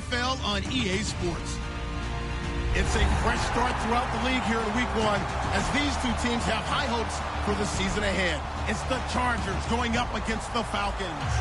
NFL on EA Sports. It's a fresh start throughout the league here in Week 1 as these two teams have high hopes for the season ahead. It's the Chargers going up against the Falcons.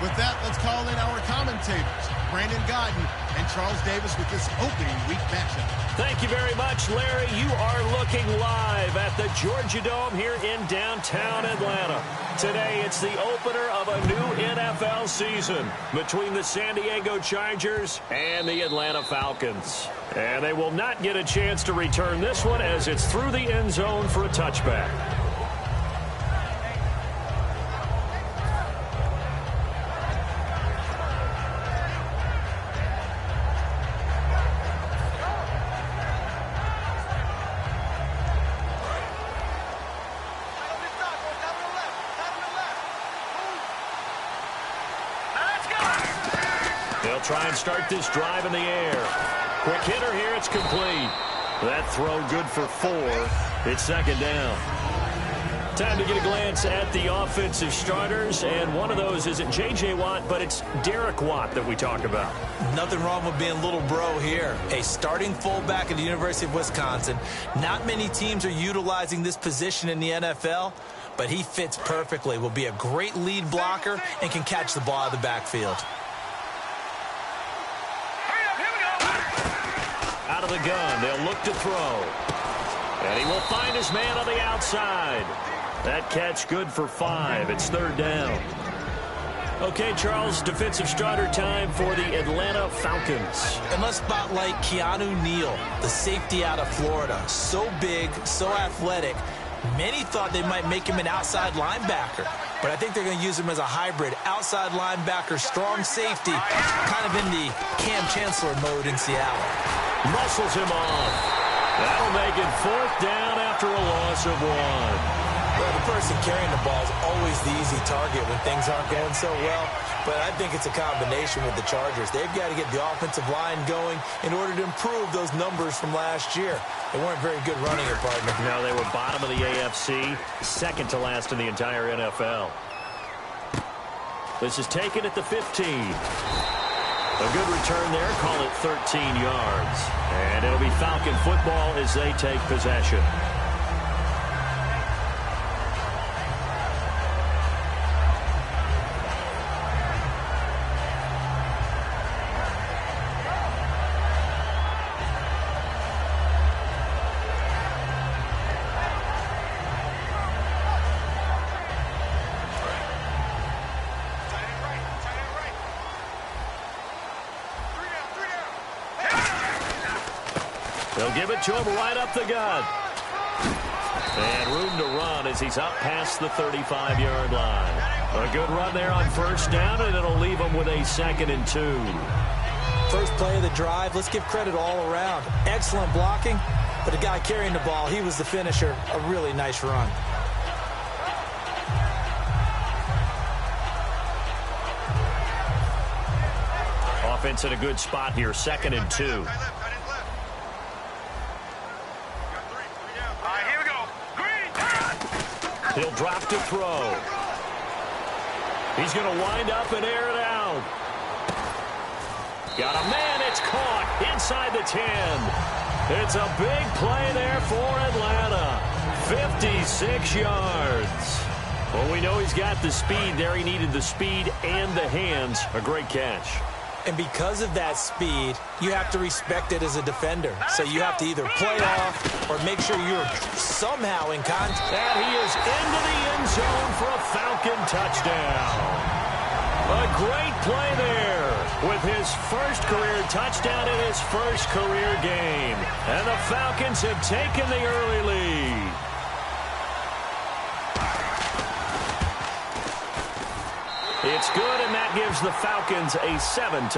With that, let's call in our commentators, Brandon Godden and Charles Davis, with this opening week matchup. Thank you very much, Larry. You are looking live at the Georgia Dome here in downtown Atlanta. Today, it's the opener of a new NFL season between the San Diego Chargers and the Atlanta Falcons. And they will not get a chance to return this one as it's through the end zone for a touchback. They'll try and start this drive in the air. Quick hitter here, it's complete. That throw good for 4. It's second down. Time to get a glance at the offensive starters, and one of those isn't J.J. Watt, but it's Derek Watt that we talk about. Nothing wrong with being little bro here. A starting fullback at the University of Wisconsin. Not many teams are utilizing this position in the NFL, but he fits perfectly. Will be a great lead blocker and can catch the ball out of the backfield. Out of the gun, they'll look to throw. And he will find his man on the outside. That catch good for 5. It's third down. Okay, Charles, defensive starter time for the Atlanta Falcons. And let's spotlight Keanu Neal, the safety out of Florida. So big, so athletic. Many thought they might make him an outside linebacker, but I think they're going to use him as a hybrid. Outside linebacker, strong safety, kind of in the Cam Chancellor mode in Seattle. Muscles him off. That'll make it fourth down after a loss of 1. Well, the person carrying the ball is always the easy target when things aren't going so well, but I think it's a combination with the Chargers. They've got to get the offensive line going in order to improve those numbers from last year. They weren't very good running it, partner. No, they were bottom of the AFC, second to last in the entire NFL. This is taken at the 15. A good return there, call it 13 yards. And it'll be Falcon football as they take possession. They'll give it to him right up the gut. And room to run as he's up past the 35-yard line. A good run there on first down, and it'll leave him with a 2nd and 2. First play of the drive, let's give credit all around. Excellent blocking, but the guy carrying the ball, he was the finisher. A really nice run. Offense in a good spot here, 2nd and 2. He'll drop to throw. He's going to wind up and air it out. Got a man. It's caught inside the 10. It's a big play there for Atlanta. 56 yards. Well, we know he's got the speed there. He needed the speed and the hands. A great catch. And because of that speed, you have to respect it as a defender. So you have to either play off or make sure you're somehow in contact. And he is into the end zone for a Falcon touchdown. A great play there with his first career touchdown in his first career game. And the Falcons have taken the early lead. It's good, and that gives the Falcons a 7-0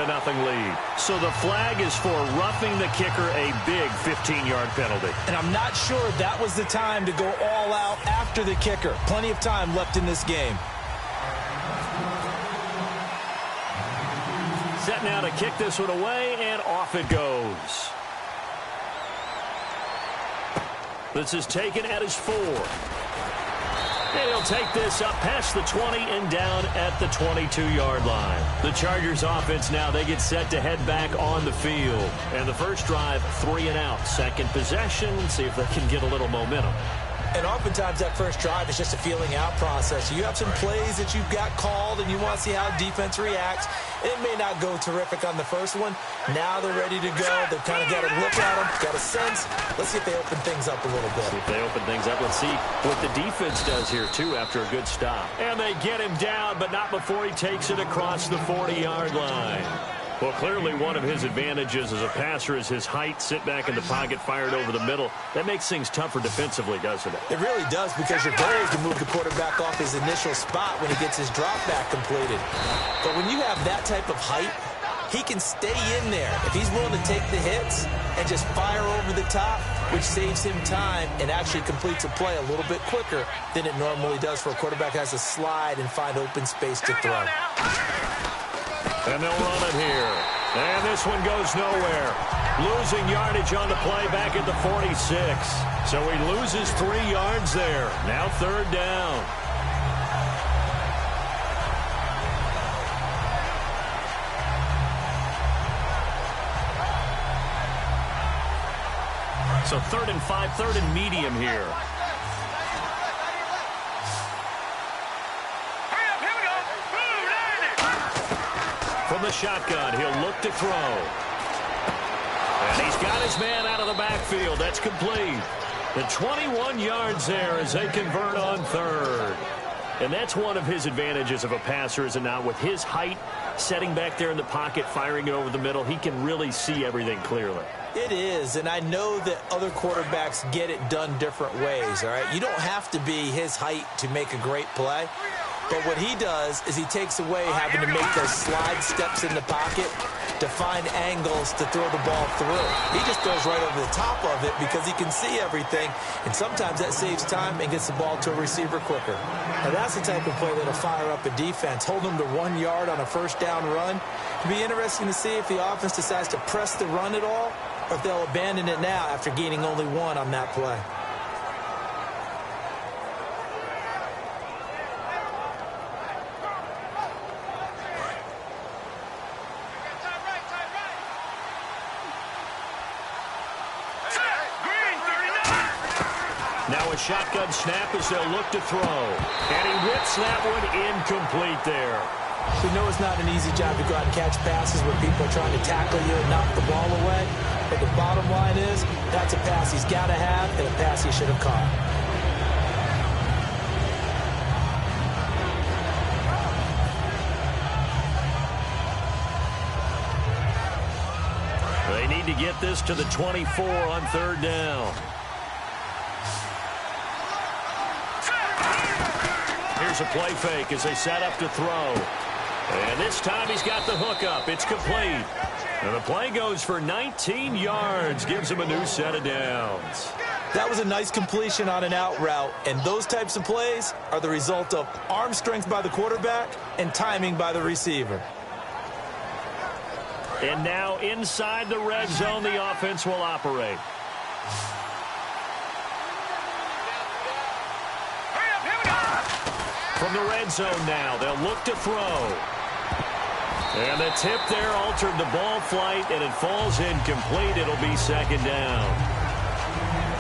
lead. So the flag is for roughing the kicker, a big 15-yard penalty. And I'm not sure that was the time to go all out after the kicker. Plenty of time left in this game. Set now to kick this one away, and off it goes. This is taken at his 4. And he'll take this up past the 20 and down at the 22-yard line. The Chargers offense now, they get set to head back on the field. And the first drive, 3 and out. Second possession, see if they can get a little momentum. And oftentimes that first drive is just a feeling out process. You have some plays that you've got called and you want to see how defense reacts. It may not go terrific on the first one. Now they're ready to go. They've kind of got a look at them, got a sense. Let's see if they open things up a little bit. See if they open things up. Let's see what the defense does here, too, after a good stop. And they get him down, but not before he takes it across the 40-yard line. Well, clearly one of his advantages as a passer is his height. Sit back in the pocket, fired over the middle. That makes things tougher defensively, doesn't it? It really does, because your goal is to move the quarterback off his initial spot when he gets his drop back completed. But when you have that type of height, he can stay in there if he's willing to take the hits and just fire over the top, which saves him time and actually completes a play a little bit quicker than it normally does for a quarterback who has to slide and find open space to throw. And they'll run it here. And this one goes nowhere. Losing yardage on the play back at the 46. So he loses 3 yards there. Now third down. So 3rd and 5, 3rd and medium here. From the shotgun, he'll look to throw. And he's got his man out of the backfield. That's complete. The 21 yards there as they convert on third. And that's one of his advantages of a passer, is it not? With his height, setting back there in the pocket, firing it over the middle, he can really see everything clearly. It is, and I know that other quarterbacks get it done different ways, all right? You don't have to be his height to make a great play. But what he does is he takes away having to make those slide steps in the pocket to find angles to throw the ball through. He just throws right over the top of it because he can see everything, and sometimes that saves time and gets the ball to a receiver quicker. Now that's the type of play that'll fire up a defense. Hold them to 1 yard on a first down run. It'll be interesting to see if the offense decides to press the run at all, or if they'll abandon it now after gaining only 1 on that play. Now a shotgun snap as they'll look to throw. And he whips that one incomplete there. We know it's not an easy job to go out and catch passes where people are trying to tackle you and knock the ball away. But the bottom line is, that's a pass he's got to have and a pass he should have caught. They need to get this to the 24 on third down. Here's a play fake as they set up to throw. And this time he's got the hook up. It's complete. And the play goes for 19 yards. Gives him a new set of downs. That was a nice completion on an out route. And those types of plays are the result of arm strength by the quarterback and timing by the receiver. And now inside the red zone, the offense will operate. From the red zone now, they'll look to throw. And the tip there altered the ball flight, and it falls incomplete. It'll be second down.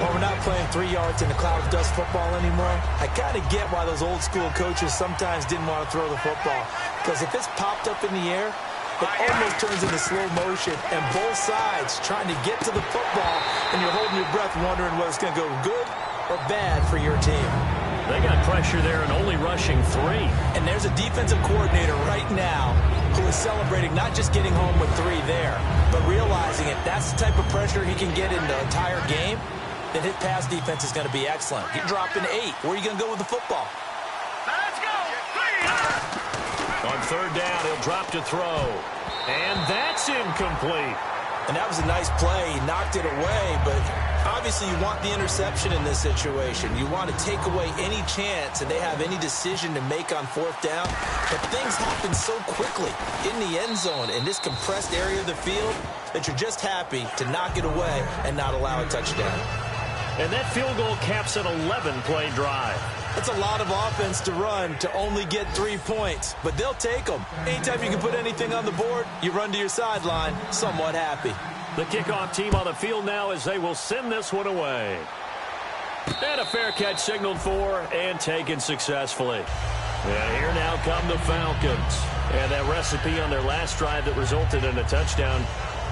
Well, we're not playing 3 yards in a cloud of dust football anymore. I kind of get why those old school coaches sometimes didn't want to throw the football. Because if it's popped up in the air, it almost turns into slow motion, and both sides trying to get to the football, and you're holding your breath wondering whether it's going to go good or bad for your team. They got pressure there and only rushing 3. And there's a defensive coordinator right now who is celebrating not just getting home with 3 there, but realizing if that's the type of pressure he can get in the entire game, then his pass defense is going to be excellent. You're dropping 8. Where are you going to go with the football? Let's go! On third down, he'll drop to throw. And that's incomplete. And that was a nice play. He knocked it away, but obviously you want the interception in this situation. You want to take away any chance that they have any decision to make on fourth down. But things happen so quickly in the end zone in this compressed area of the field that you're just happy to knock it away and not allow a touchdown. And that field goal caps an 11-play drive. That's a lot of offense to run to only get 3 points, but they'll take them. Anytime you can put anything on the board, you run to your sideline somewhat happy. The kickoff team on the field now as they will send this one away. And a fair catch signaled for and taken successfully. And here now come the Falcons. And that recipe on their last drive that resulted in a touchdown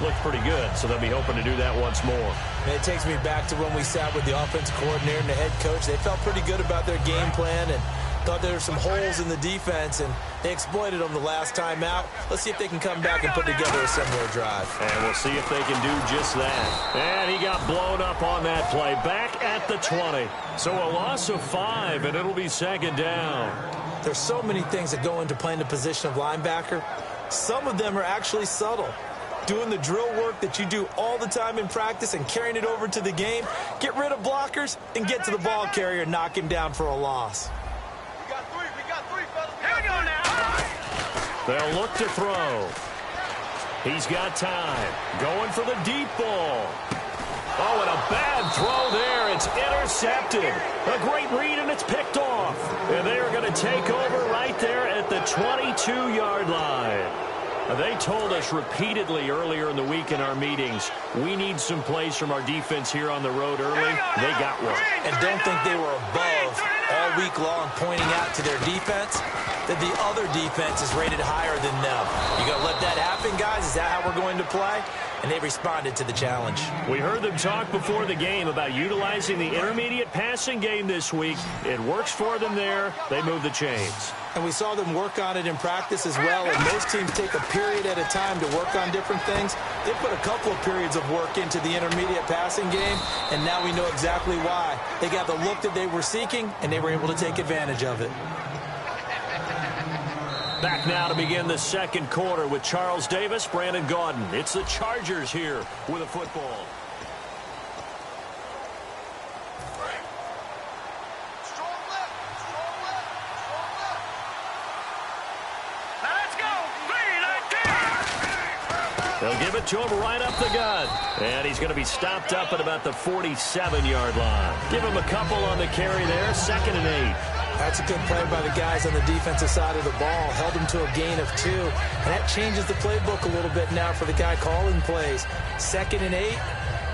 looked pretty good, so they'll be hoping to do that once more. And it takes me back to when we sat with the offensive coordinator and the head coach. They felt pretty good about their game plan and thought there were some holes in the defense, and they exploited them the last time out. Let's see if they can come back and put together a similar drive. And we'll see if they can do just that. And he got blown up on that play. Back at the 20. So a loss of 5, and it'll be second down. There's so many things that go into playing the position of linebacker. Some of them are actually subtle. Doing the drill work that you do all the time in practice and carrying it over to the game. Get rid of blockers and get to the ball carrier and knock him down for a loss. They'll look to throw. He's got time. Going for the deep ball. Oh, and a bad throw there. It's intercepted. A great read, and it's picked off. And they are going to take over right there at the 22-yard line. They told us repeatedly earlier in the week in our meetings, we need some plays from our defense here on the road early. They got one. And don't think they were above all week long pointing out to their defense that the other defense is rated higher than them. You got to let that happen, guys? Is that how we're going to play? And they responded to the challenge. We heard them talk before the game about utilizing the intermediate passing game this week. It works for them there. They move the chains. And we saw them work on it in practice as well. And most teams take a period at a time to work on different things. They put a couple of periods of work into the intermediate passing game, and now we know exactly why. They got the look that they were seeking, and they were able to take advantage of it. Back now to begin the second quarter with Charles Davis, Brandon Gaudin. It's the Chargers here with a football. They'll give it to him right up the gut. And he's going to be stopped up at about the 47-yard line. Give him a couple on the carry there. 2nd and 8. That's a good play by the guys on the defensive side of the ball. Held him to a gain of 2. And that changes the playbook a little bit now for the guy calling plays. 2nd and 8.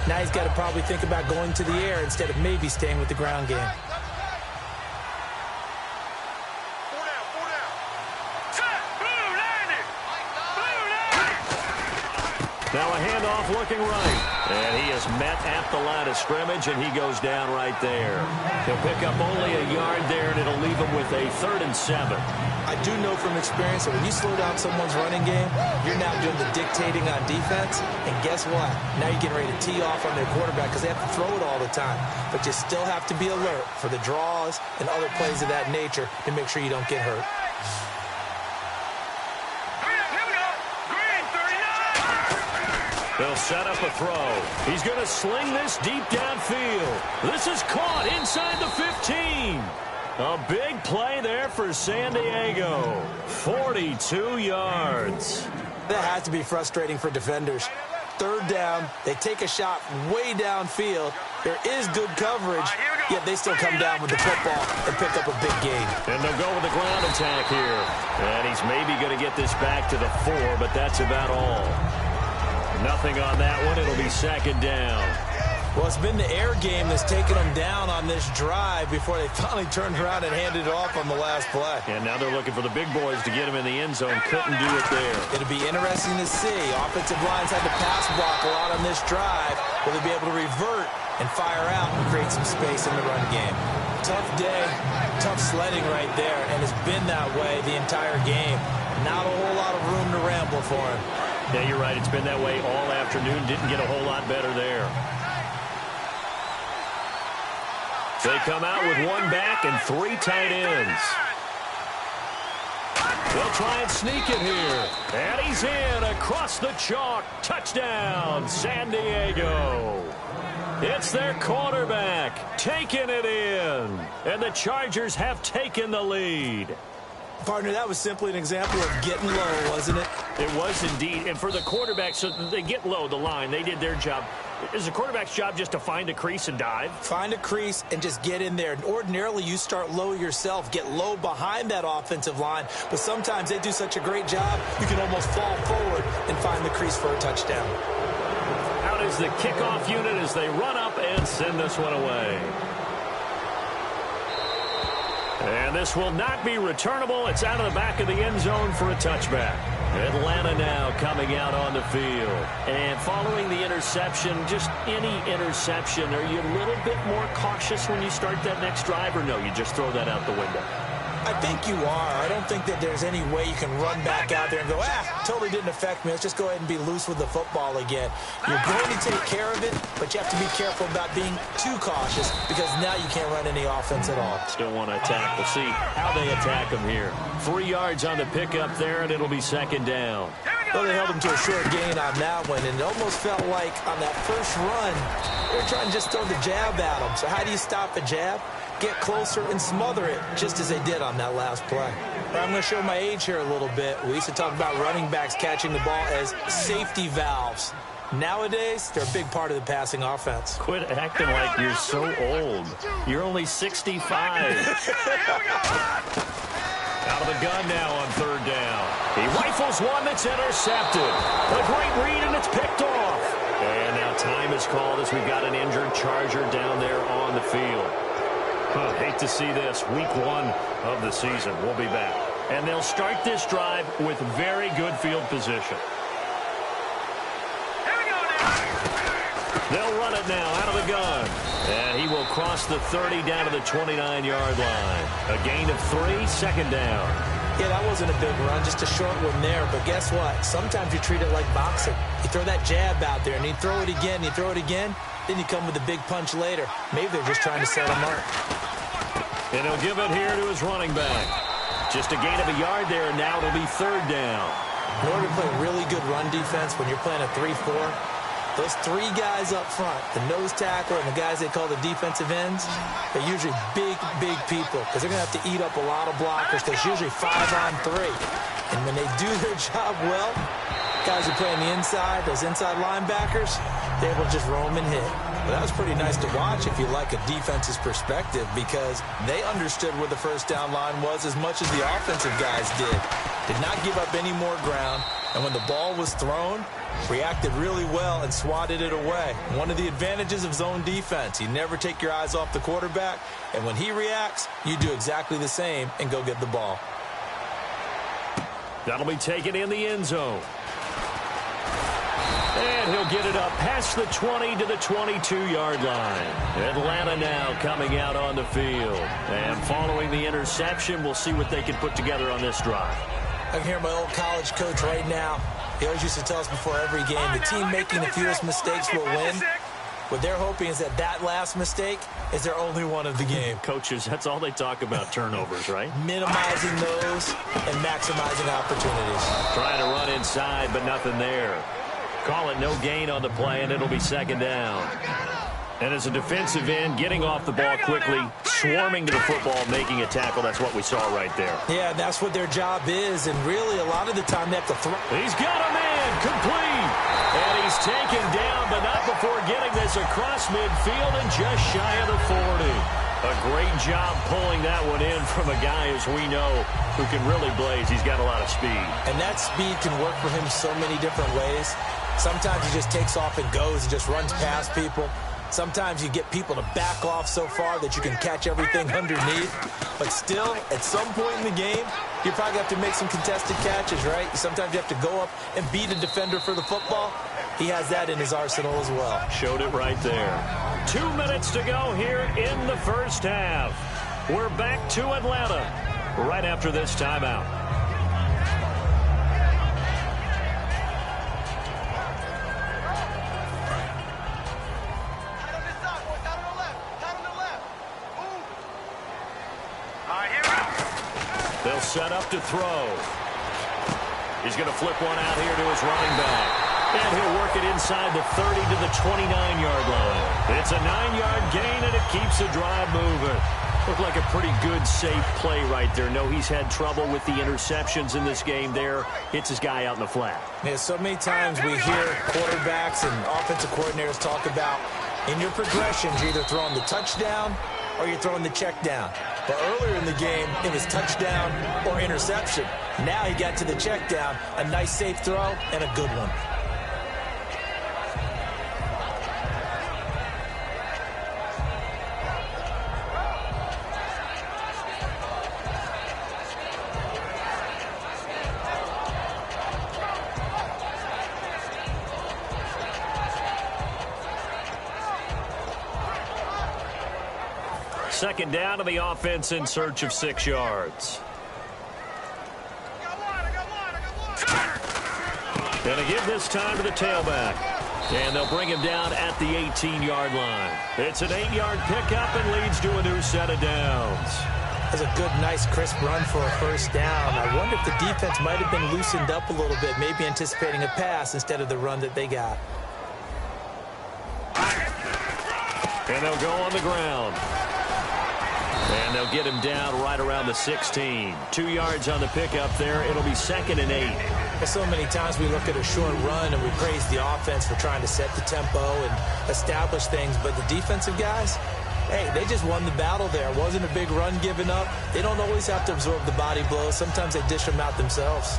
Now he's got to probably think about going to the air instead of maybe staying with the ground game. Now a handoff looking right. And he is met at the line of scrimmage, and he goes down right there. He'll pick up only a yard there, and it'll leave him with a 3rd and 7. I do know from experience that when you slow down someone's running game, you're now doing the dictating on defense. And guess what? Now you're getting ready to tee off on their quarterback because they have to throw it all the time. But you still have to be alert for the draws and other plays of that nature to make sure you don't get hurt. They'll set up a throw. He's going to sling this deep downfield. This is caught inside the 15. A big play there for San Diego. 42 yards. That has to be frustrating for defenders. 3rd down, they take a shot way downfield. There is good coverage, yet they still come down with the football and pick up a big gain. And they'll go with the ground attack here. And he's maybe going to get this back to the 4, but that's about all. Nothing on that one. It'll be 2nd down. Well, it's been the air game that's taken them down on this drive before they finally turned around and handed it off on the last play. And now they're looking for the big boys to get him in the end zone. Couldn't do it there. It'll be interesting to see. Offensive lines had to pass block a lot on this drive. Will they be able to revert and fire out and create some space in the run game? Tough day, tough sledding right there, and it's been that way the entire game. Not a whole lot of room to ramble for him. Yeah, you're right. It's been that way all afternoon. Didn't get a whole lot better there. They come out with 1 back and 3 tight ends. They'll try and sneak it here. And he's in across the chalk. Touchdown, San Diego. It's their quarterback taking it in. And the Chargers have taken the lead. Partner, that was simply an example of getting low, wasn't it? It was indeed. And for the quarterback, so they get low the line. They did their job. Is the quarterback's job just to find a crease and dive? Find a crease and just get in there. And ordinarily, you start low yourself, get low behind that offensive line. But sometimes they do such a great job, you can almost fall forward and find the crease for a touchdown. Out is the kickoff unit as they run up and send this one away. And this will not be returnable. It's out of the back of the end zone for a touchback. Atlanta now coming out on the field. And following the interception, just any interception, are you a little bit more cautious when you start that next drive, or no, you just throw that out the window? I think you are. I don't think that there's any way you can run back out there and go, totally didn't affect me. Let's just go ahead and be loose with the football again. You're going to take care of it, but you have to be careful about being too cautious because now you can't run any offense at all. Still want to attack. We'll see how they attack them here. 3 yards on the pickup there, and it'll be second down. Well, they held him to a short gain on that one, and it almost felt like on that first run, they were trying to just throw the jab at him. So how do you stop a jab? Get closer and smother it, just as they did on that last play. But I'm going to show my age here a little bit. We used to talk about running backs catching the ball as safety valves. Nowadays, they're a big part of the passing offense. Quit acting like you're so old. You're only 65. Out of the gun now on third down. He rifles one that's intercepted. A great read, and it's picked off. And now time is called as we've got an injured Charger down there on the field. Hate to see this. Week 1 of the season. We'll be back. And they'll start this drive with very good field position. They'll run it now out of the gun. And he will cross the 30 down to the 29-yard line. A gain of 3, second down. Yeah, that wasn't a big run, just a short one there. But guess what? Sometimes you treat it like boxing. You throw that jab out there, and you throw it again, you throw it again, then you come with a big punch later. Maybe they're just trying to set him up. And he'll give it here to his running back. Just a gain of a yard there, and now it'll be third down. In order to play really good run defense when you're playing a 3-4, those 3 guys up front, the nose tackle and the guys they call the defensive ends, they're usually big, big people because they're going to have to eat up a lot of blockers because it's usually 5-on-3. And when they do their job well, guys who play on the inside, those inside linebackers, they're able to just roam and hit. But that was pretty nice to watch if you like a defense's perspective because they understood where the first down line was as much as the offensive guys did. Did not give up any more ground, and when the ball was thrown, reacted really well and swatted it away. One of the advantages of zone defense, you never take your eyes off the quarterback, and when he reacts, you do exactly the same and go get the ball. That'll be taken in the end zone. And he'll get it up past the 20 to the 22-yard line. Atlanta now coming out on the field. And following the interception, we'll see what they can put together on this drive. I can hear my old college coach right now. He always used to tell us before every game, the team making the fewest mistakes will win. What they're hoping is that that last mistake is their only one of the game. Coaches, that's all they talk about, turnovers, right? Minimizing those and maximizing opportunities. Trying to run inside, but nothing there. Call it no gain on the play, and it'll be second down. And as a defensive end, getting off the ball quickly, swarming to the football, making a tackle, that's what we saw right there. Yeah, that's what their job is, and really a lot of the time they have to throw. He's got a man, complete. And he's taken down, but not before getting this across midfield and just shy of the 40. A great job pulling that one in from a guy, as we know, who can really blaze. He's got a lot of speed. And that speed can work for him so many different ways. Sometimes he just takes off and goes and just runs past people. Sometimes you get people to back off so far that you can catch everything underneath. But still, at some point in the game, you probably have to make some contested catches, right? Sometimes you have to go up and beat a defender for the football. He has that in his arsenal as well. Showed it right there. 2 minutes to go here in the first half. We're back to Atlanta right after this timeout. They'll set up to throw. He's going to flip one out here to his running back. And he'll work it inside the 30 to the 29-yard line. It's a 9-yard gain, and it keeps the drive moving. Looked like a pretty good, safe play right there. No, he's had trouble with the interceptions in this game there. Hits his guy out in the flat. Yeah, so many times we hear quarterbacks and offensive coordinators talk about in your progressions, you're either throwing the touchdown or you're throwing the check down. But earlier in the game, it was touchdown or interception. Now he got to the check down, a nice safe throw and a good one. Second down to the offense in search of 6 yards. Gonna give this time to the tailback. And they'll bring him down at the 18-yard line. It's an 8-yard pickup and leads to a new set of downs. That's a good, nice, crisp run for a first down. I wonder if the defense might have been loosened up a little bit, maybe anticipating a pass instead of the run that they got. And they'll go on the ground. And they'll get him down right around the 16. 2 yards on the pickup there. It'll be 2nd and 8. Well, so many times we look at a short run and we praise the offense for trying to set the tempo and establish things. But the defensive guys, hey, they just won the battle there. It wasn't a big run given up. They don't always have to absorb the body blows. Sometimes they dish them out themselves.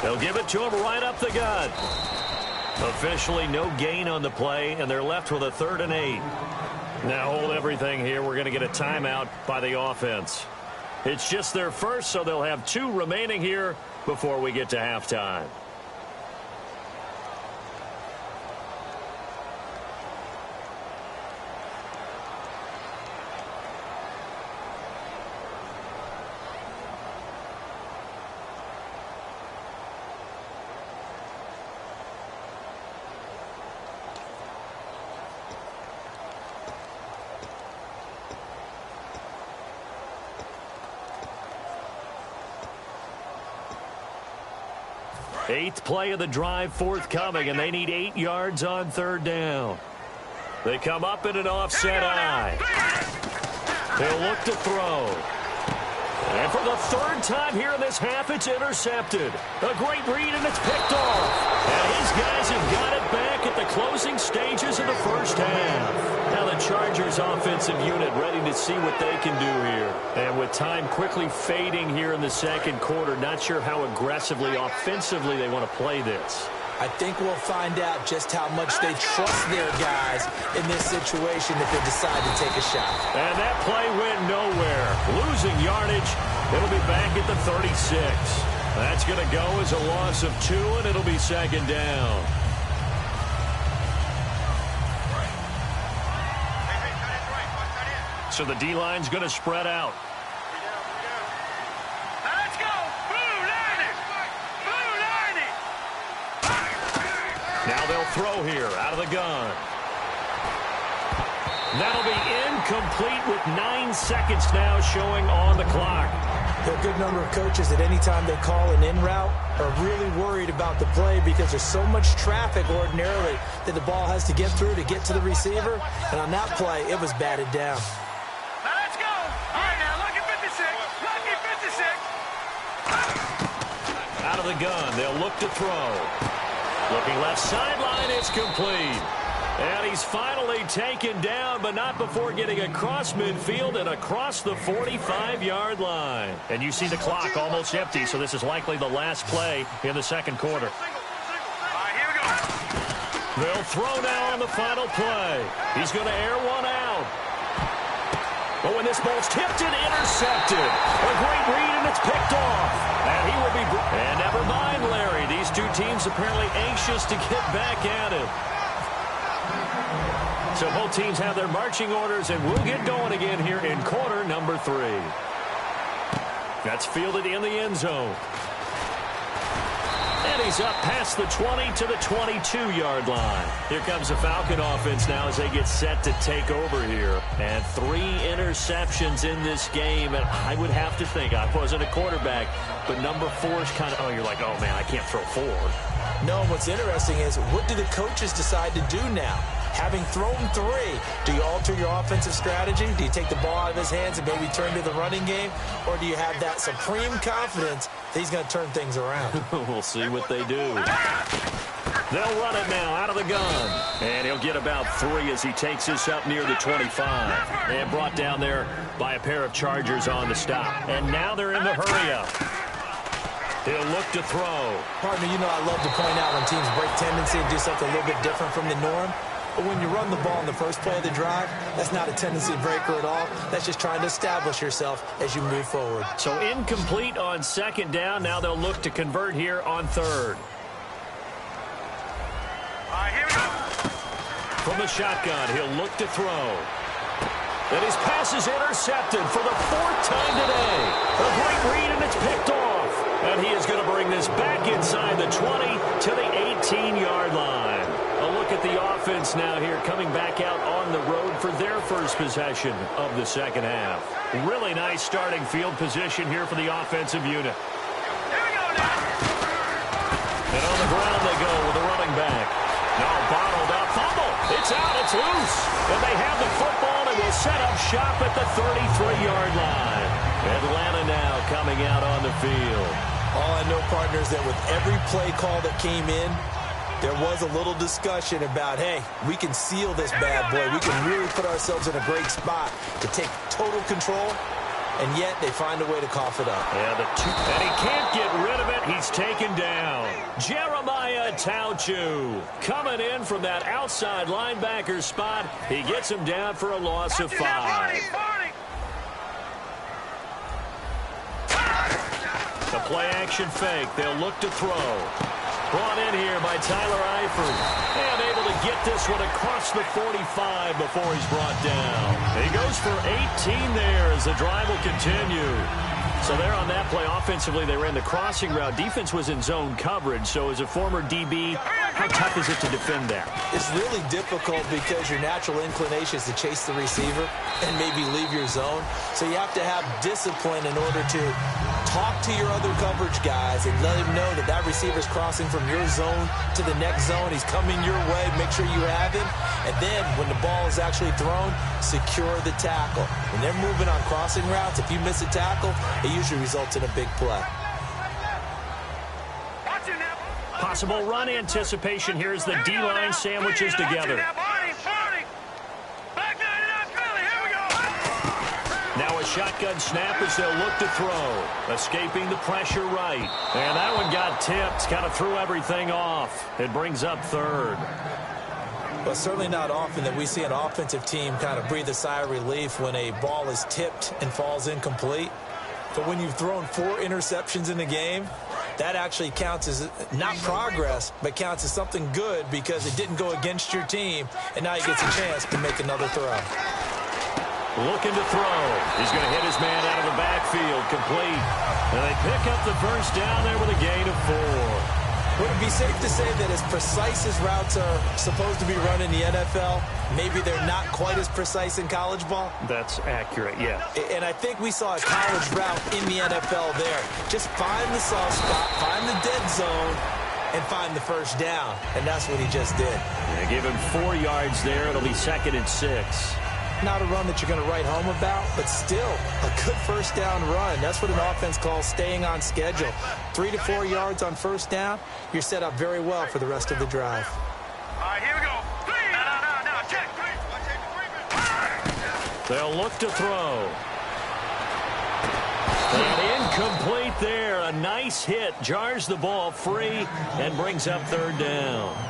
They'll give it to him right up the gut. Officially no gain on the play, and they're left with a 3rd and 8. Now hold everything here. We're going to get a timeout by the offense. It's just their first, so they'll have 2 remaining here before we get to halftime. Eighth play of the drive forthcoming, and they need 8 yards on 3rd down. They come up in an offset eye. They'll look to throw. And for the 3rd time here in this half, it's intercepted. A great read, and it's picked off. And his guys have got it back at the closing stages of the first half. Now the Chargers offensive unit ready to see what they can do here. And with time quickly fading here in the 2nd quarter, not sure how aggressively, offensively they want to play this. I think we'll find out just how much they trust their guys in this situation if they decide to take a shot. And that play went nowhere. Losing yardage. It'll be back at the 36. That's going to go as a loss of 2, and it'll be 2nd down. So the D-line's going to spread out. Let's go! Blue line! Blue line! Now they'll throw here out of the gun. That'll be incomplete with 9 seconds now showing on the clock. There are a good number of coaches that any time they call an in route are really worried about the play because there's so much traffic ordinarily that the ball has to get through to get to the receiver. And on that play, it was batted down. Let's go! All right, now, lucky 56. Lucky 56. Out of the gun, they'll look to throw. Looking left sideline, it's complete. And he's finally taken down, but not before getting across midfield and across the 45-yard line. And you see the clock almost empty, so this is likely the last play in the 2nd quarter. All right, here we go. They'll throw now on the final play. He's going to air one out. Oh, and this ball's tipped and intercepted. A great read, and it's picked off. And he will be... And never mind, Larry. These 2 teams apparently anxious to get back at it. So both teams have their marching orders, and we'll get going again here in quarter number 3. That's fielded in the end zone. And he's up past the 20 to the 22-yard line. Here comes the Falcon offense now as they get set to take over here. And 3 interceptions in this game. And I would have to think, I wasn't a quarterback, but number 4 is kind of, oh, you're like, oh, man, I can't throw 4. No, what's interesting is what do the coaches decide to do now? Having thrown 3, do you alter your offensive strategy? Do you take the ball out of his hands and maybe turn to the running game? Or do you have that supreme confidence that he's going to turn things around? We'll see what they do. They'll run it now out of the gun. And he'll get about 3 as he takes this up near the 25. And brought down there by a pair of Chargers on the stop. And now they're in the hurry-up. He'll look to throw. Partner, you know I love to point out when teams break tendency and do something a little bit different from the norm. But when you run the ball in the first play of the drive, that's not a tendency breaker at all. That's just trying to establish yourself as you move forward. So incomplete on 2nd down. Now they'll look to convert here on 3rd. All right, here we go. From the shotgun, he'll look to throw. And his pass is intercepted for the 4th time today. A great read, and it's picked off. And he is going to bring this back inside the 20 to the 18-yard line. A look at the offense now here, coming back out on the road for their first possession of the 2nd half. Really nice starting field position here for the offensive unit. Here we go now. And on the ground they go with the running back. Now bottled up, fumble. It's out, it's loose. And they have the football and will set up shop at the 33-yard line. Atlanta now coming out on the field. All I know, partner, is that with every play call that came in, there was a little discussion about, hey, we can seal this bad boy. We can really put ourselves in a great spot to take total control, and yet they find a way to cough it up. Yeah, and he can't get rid of it. He's taken down. Jeremiah Tauchu coming in from that outside linebacker spot. He gets him down for a loss of 5. The play-action fake. They'll look to throw. Brought in here by Tyler Eifert. And able to get this one across the 45 before he's brought down. He goes for 18 there as the drive will continue. So there on that play, offensively, they ran the crossing route. Defense was in zone coverage. So as a former DB, how tough is it to defend that? It's really difficult because your natural inclination is to chase the receiver and maybe leave your zone. So you have to have discipline in order to talk to your other coverage guys and let him know that that receiver's crossing from your zone to the next zone. He's coming your way. Make sure you have him. And then when the ball is actually thrown, secure the tackle. When they're moving on crossing routes, if you miss a tackle, it usually results in a big play. Possible run anticipation here as the D-line sandwiches together. Now a shotgun snap as they'll look to throw. Escaping the pressure right. And that one got tipped. Kind of threw everything off. It brings up 3rd. But certainly not often that we see an offensive team kind of breathe a sigh of relief when a ball is tipped and falls incomplete. But when you've thrown 4 interceptions in the game, that actually counts as not progress, but counts as something good because it didn't go against your team, and now he gets a chance to make another throw. Looking to throw. He's going to hit his man out of the backfield, complete. And they pick up the first down there with a gain of 4. Would it be safe to say that as precise as routes are supposed to be run in the NFL, maybe they're not quite as precise in college ball? That's accurate, yeah. And I think we saw a college route in the NFL there. Just find the soft spot, find the dead zone, and find the first down. And that's what he just did. Yeah, give him 4 yards there. It'll be 2nd and 6. Not a run that you're going to write home about, but still a good first down run. That's what an offense calls staying on schedule. 3 to 4 yards on first down, you're set up very well for the rest of the drive. All right, here we go. No, check. They'll look to throw. And incomplete there. A nice hit. Jars the ball free and brings up 3rd down.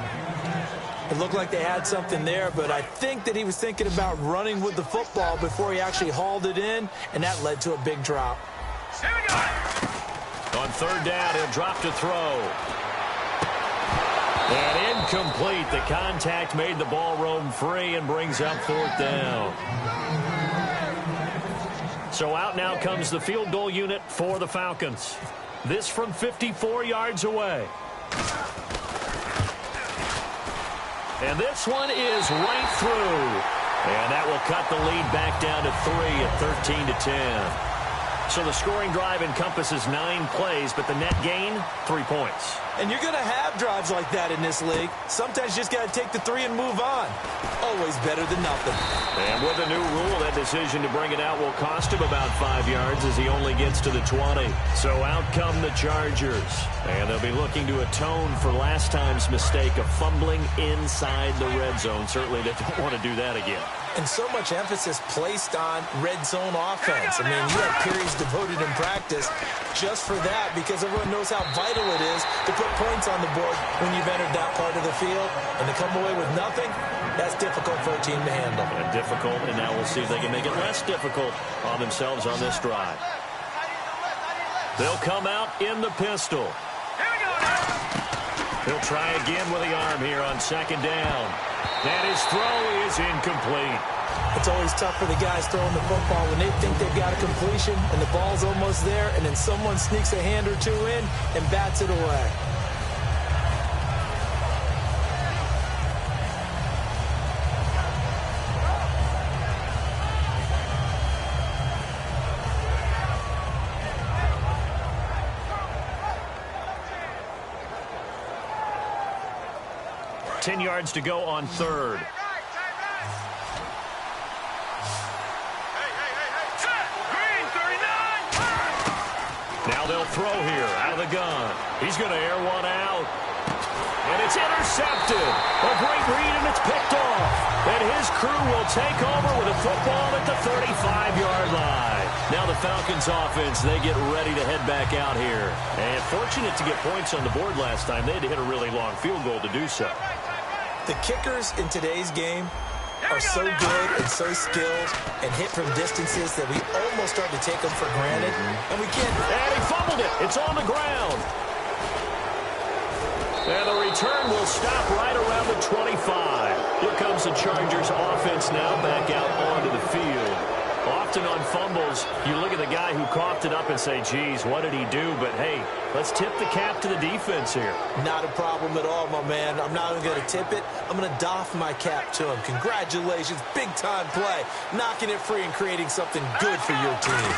It looked like they had something there, but I think that he was thinking about running with the football before he actually hauled it in, and that led to a big drop. Here we go. On 3rd down, he'll drop to throw. And incomplete. The contact made the ball roam free and brings up 4th down. So out now comes the field goal unit for the Falcons. This from 54 yards away. And this one is right through. And that will cut the lead back down to 3 at 13-10. So the scoring drive encompasses 9 plays, but the net gain, 3 points. And you're going to have drives like that in this league. Sometimes you just got to take the 3 and move on. Always better than nothing. And with a new rule, that decision to bring it out will cost him about 5 yards as he only gets to the 20. So out come the Chargers. And they'll be looking to atone for last time's mistake of fumbling inside the red zone. Certainly they don't want to do that again. And so much emphasis placed on red zone offense. I mean, you have periods devoted in practice just for that because everyone knows how vital it is to put points on the board when you've entered that part of the field. And to come away with nothing, that's difficult for a team to handle. And difficult, and now we'll see if they can make it less difficult on themselves on this drive. They'll come out in the pistol. He'll try again with the arm here on second down. And his throw is incomplete. It's always tough for the guys throwing the football when they think they've got a completion and the ball's almost there, and then someone sneaks a hand or two in and bats it away. Ten yards to go on third. Now they'll throw here out of the gun. He's going to air one out. And it's intercepted. A great read, and it's picked off. And his crew will take over with a football at the 35-yard line. Now the Falcons offense, they get ready to head back out here. And fortunate to get points on the board last time. They had to hit a really long field goal to do so. The kickers in today's game are so good and so skilled and hit from distances that we almost start to take them for granted. And we can't. And he fumbled it. It's on the ground. And the return will stop right around the 25. Here comes the Chargers offense now back out onto the field. Often on fumbles, you look at the guy who coughed it up and say, geez, what did he do? But, hey, let's tip the cap to the defense here. Not a problem at all, my man. I'm not even going to tip it. I'm going to doff my cap to him. Congratulations. Big-time play. Knocking it free and creating something good for your team.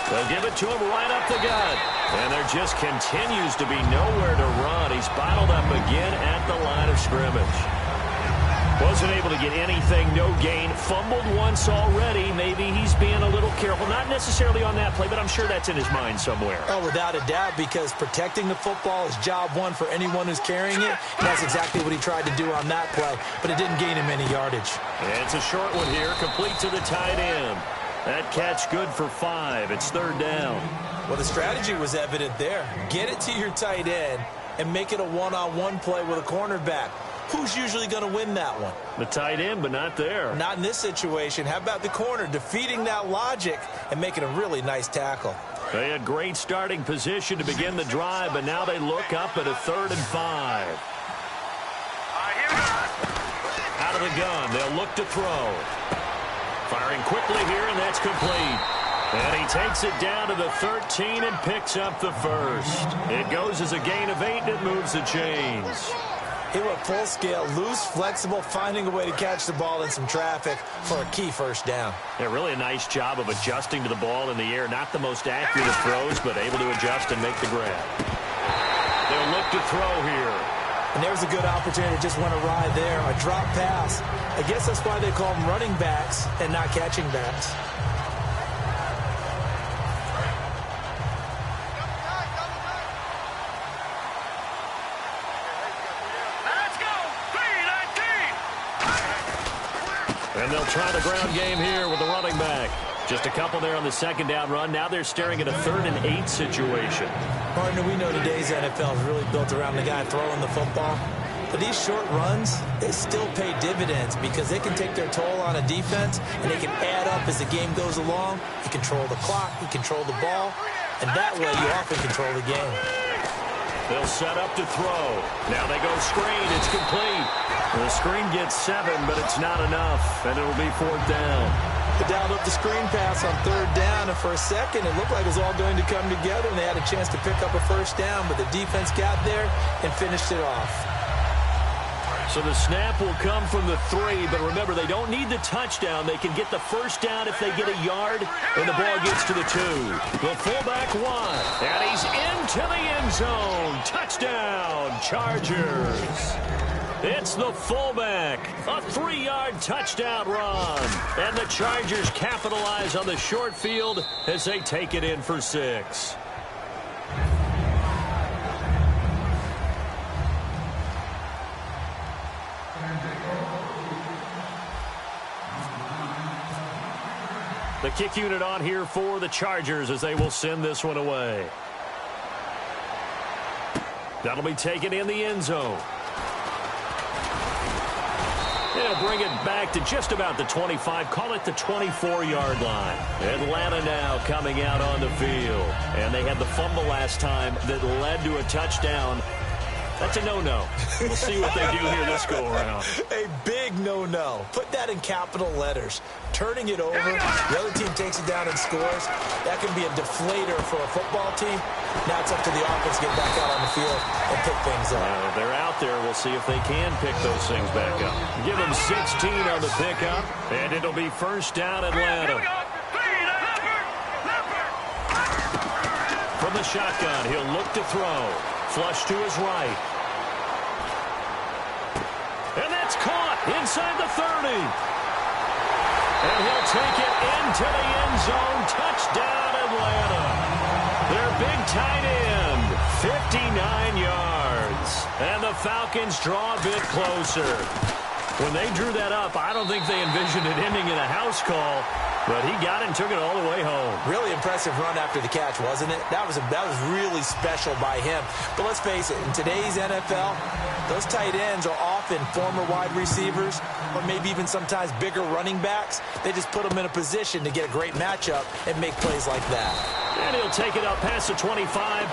They'll give it to him right up the gut. And there just continues to be nowhere to run. He's bottled up again at the line of scrimmage. Wasn't able to get anything, no gain. Fumbled once already. Maybe he's being a little careful. Not necessarily on that play, but I'm sure that's in his mind somewhere. Oh, without a doubt, because protecting the football is job one for anyone who's carrying it. And that's exactly what he tried to do on that play, but it didn't gain him any yardage. And it's a short one here, complete to the tight end. That catch good for 5. It's third down. Well, the strategy was evident there. Get it to your tight end and make it a one-on-one play with a cornerback. Who's usually going to win that one? The tight end, but not there. Not in this situation. How about the corner defeating that logic and making a really nice tackle? They had great starting position to begin the drive, but now they look up at a 3rd and 5. Out of the gun, they'll look to throw. Firing quickly here, and that's complete. And he takes it down to the 13 and picks up the first. It goes as a gain of 8, and it moves the chains. He went full scale, loose, flexible, finding a way to catch the ball in some traffic for a key first down. Yeah, really a nice job of adjusting to the ball in the air. Not the most accurate of throws, but able to adjust and make the grab. They'll look to throw here. And there's a good opportunity to just went awry there. A drop pass. I guess that's why they call them running backs and not catching backs. And they'll try the ground game here with the running back. Just a couple there on the second down run. Now they're staring at a 3rd and 8 situation. Partner, we know today's NFL is really built around the guy throwing the football. But these short runs, they still pay dividends because they can take their toll on a defense and they can add up as the game goes along. You control the clock, you control the ball, and that way you often control the game. They'll set up to throw. Now they go screen. It's complete. The screen gets 7, but it's not enough, and it'll be 4th down. They dialed up the screen pass on 3rd down, and for a second it looked like it was all going to come together, and they had a chance to pick up a first down, but the defense got there and finished it off. So the snap will come from the 3, but remember, they don't need the touchdown. They can get the first down if they get a yard, and the ball gets to the 2. The fullback wide, and he's into the end zone. Touchdown, Chargers. It's the fullback, a 3-yard touchdown run. And the Chargers capitalize on the short field as they take it in for 6. The kick unit on here for the Chargers as they will send this one away. That'll be taken in the end zone. It'll bring it back to just about the 25, call it the 24-yard line. Atlanta now coming out on the field. And they had the fumble last time that led to a touchdown. That's a no-no. We'll see what they do here this go-around. A big no-no. Put that in capital letters. Turning it over, the other team takes it down and scores. That can be a deflator for a football team. Now it's up to the offense to get back out on the field and pick things up. They're out there. We'll see if they can pick those things back up. Give them 16 on the pickup, and it'll be first down Atlanta. From the shotgun, he'll look to throw. Flush to his right. And that's caught inside the 30. And he'll take it into the end zone. Touchdown, Atlanta. Their big tight end, 59 yards. And the Falcons draw a bit closer. When they drew that up, I don't think they envisioned it ending in a house call. But he got it and took it all the way home. Really impressive run after the catch, wasn't it? That was really special by him. But let's face it, in today's NFL, those tight ends are often former wide receivers or maybe even sometimes bigger running backs. They just put them in a position to get a great matchup and make plays like that. And he'll take it up past the 25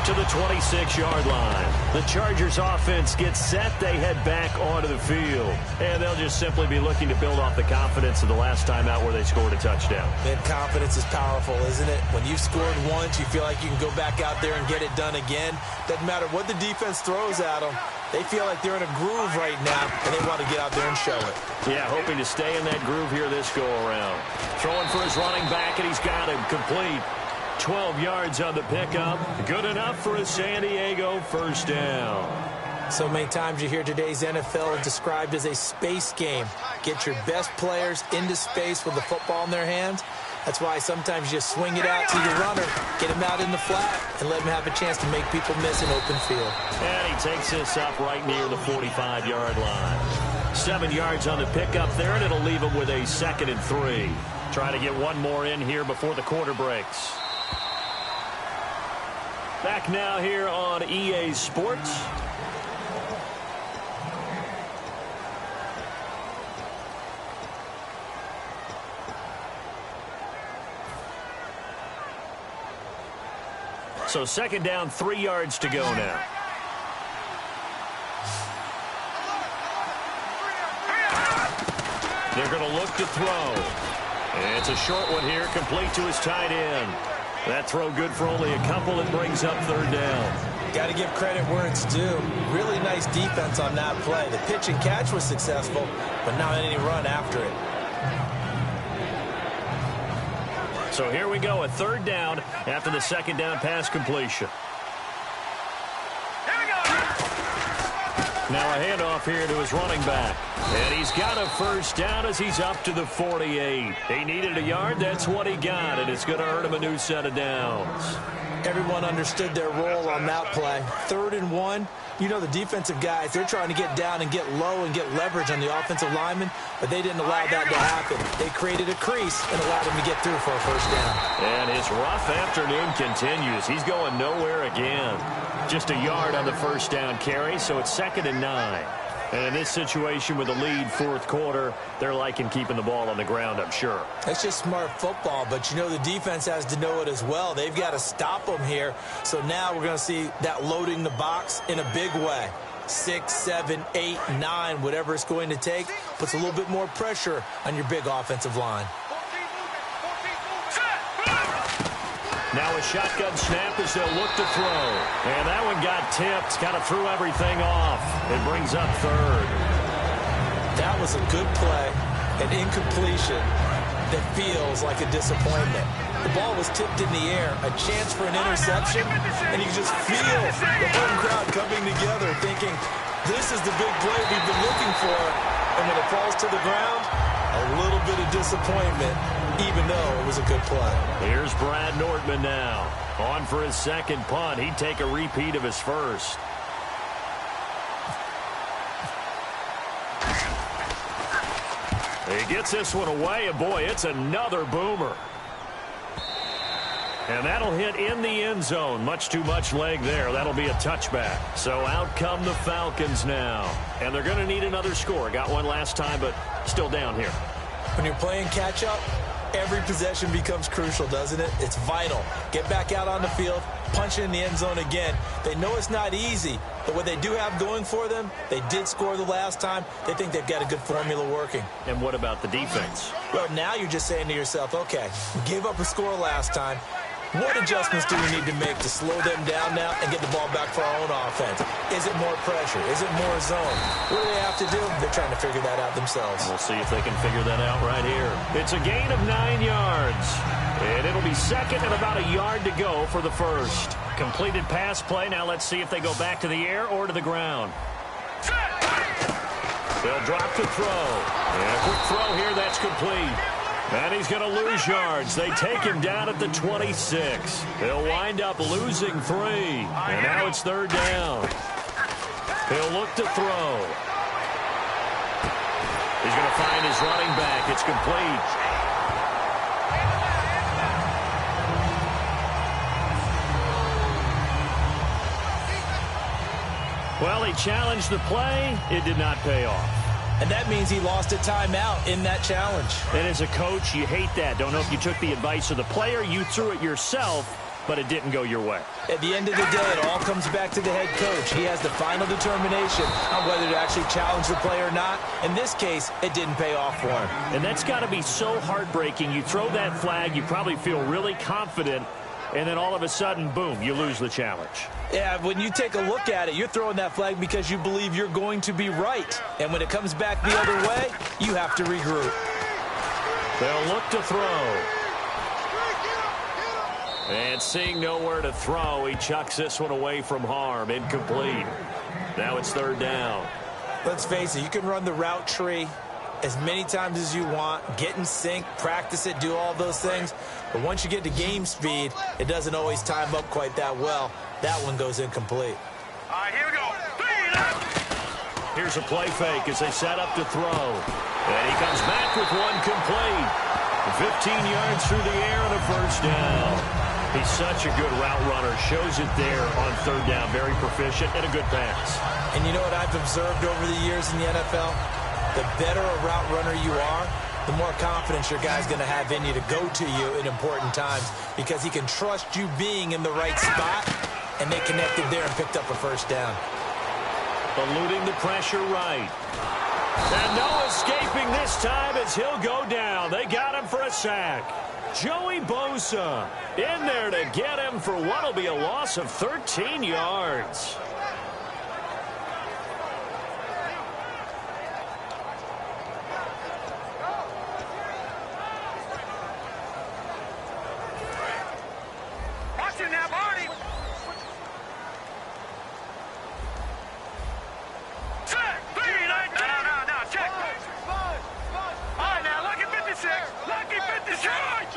to the 26-yard line. The Chargers offense gets set. They head back onto the field. And they'll just simply be looking to build off the confidence of the last time out where they scored a touchdown. And confidence is powerful, isn't it? When you've scored once, you feel like you can go back out there and get it done again. Doesn't matter what the defense throws at them. They feel like they're in a groove right now, and they want to get out there and show it. Yeah, hoping to stay in that groove here this go-around. Throwing for his running back, and he's got him complete. 12 yards on the pickup. Good enough for a San Diego first down. So many times you hear today's NFL described as a space game. Get your best players into space with the football in their hands. That's why sometimes you just swing it out to your runner, get him out in the flat, and let him have a chance to make people miss an open field. And he takes this up right near the 45-yard line. 7 yards on the pickup there, and it'll leave him with a 2nd and 3. Trying to get one more in here before the quarter breaks. Back now here on EA Sports. So 2nd down, 3 yards to go now. They're going to look to throw. And it's a short one here, complete to his tight end. That throw good for only a couple. It brings up 3rd down. Got to give credit where it's due. Really nice defense on that play. The pitch and catch was successful, but not any run after it. So here we go, a 3rd down after the 2nd down pass completion. Now a handoff here to his running back. And he's got a first down as he's up to the 48. He needed a yard. That's what he got, and it's going to earn him a new set of downs. Everyone understood their role on that play. 3rd and 1. You know the defensive guys, they're trying to get down and get low and get leverage on the offensive lineman, but they didn't allow that to happen. They created a crease and allowed him to get through for a first down. And his rough afternoon continues. He's going nowhere again. Just a yard on the first down carry, so it's 2nd and 9. And in this situation with a lead 4th quarter, they're liking keeping the ball on the ground, I'm sure. That's just smart football, but you know the defense has to know it as well. They've got to stop them here. So now we're going to see that loading the box in a big way. 6, 7, 8, 9, whatever it's going to take, puts a little bit more pressure on your big offensive line. Now a shotgun snap as they'll look to throw. And that one got tipped. Kind of threw everything off. It brings up third. That was a good play. An incompletion that feels like a disappointment. The ball was tipped in the air, a chance for an interception, and you can just feel the home crowd coming together thinking, this is the big play we've been looking for. And when it falls to the ground, a little bit of disappointment, even though it was a good play. Here's Brad Nordman now. On for his second punt. He'd take a repeat of his first. He gets this one away, and boy, it's another boomer. And that'll hit in the end zone. Much too much leg there. That'll be a touchback. So out come the Falcons now. And they're going to need another score. Got one last time, but still down here. When you're playing catch-up, every possession becomes crucial, doesn't it? It's vital. Get back out on the field, punch it in the end zone again. They know it's not easy, but what they do have going for them, they did score the last time. They think they've got a good formula working. And what about the defense? Well, now you're just saying to yourself, okay, we gave up a score last time. What adjustments do we need to make to slow them down now and get the ball back for our own offense? Is it more pressure? Is it more zone? What do they have to do? They're trying to figure that out themselves. We'll see if they can figure that out right here. It's a gain of 9 yards. And it'll be second and about a yard to go for the first. Completed pass play. Now let's see if they go back to the air or to the ground. They'll drop to throw. And a quick throw here. That's complete. And he's going to lose yards. They take him down at the 26. They'll wind up losing 3. And now it's third down. He'll look to throw. He's going to find his running back. It's complete. Well, he challenged the play. It did not pay off. And that means he lost a timeout in that challenge. And as a coach, you hate that. Don't know if you took the advice of the player. You threw it yourself, but it didn't go your way. At the end of the day, it all comes back to the head coach. He has the final determination on whether to actually challenge the play or not. In this case, it didn't pay off for him. And that's got to be so heartbreaking. You throw that flag, you probably feel really confident, and then all of a sudden, boom, you lose the challenge. Yeah, when you take a look at it, you're throwing that flag because you believe you're going to be right. And when it comes back the other way, you have to regroup. They'll look to throw. And seeing nowhere to throw, he chucks this one away from harm. Incomplete. Now it's third down. Let's face it, you can run the route tree as many times as you want, get in sync, practice it, do all those things. But once you get to game speed, it doesn't always time up quite that well. That one goes incomplete. All right, here we go. Here's a play fake as they set up to throw. And he comes back with one complete. 15 yards through the air and a first down. He's such a good route runner. Shows it there on third down. Very proficient and a good pass. And you know what I've observed over the years in the NFL? The better a route runner you are, the more confidence your guy's going to have in you to go to you in important times because he can trust you being in the right spot, and they connected there and picked up a first down. Eluding the pressure right. And no escaping this time as he'll go down. They got him for a sack. Joey Bosa in there to get him for what will be a loss of 13 yards. Watch it now, Barney. Check. No, check. All right, now, lucky 56. Lucky 56.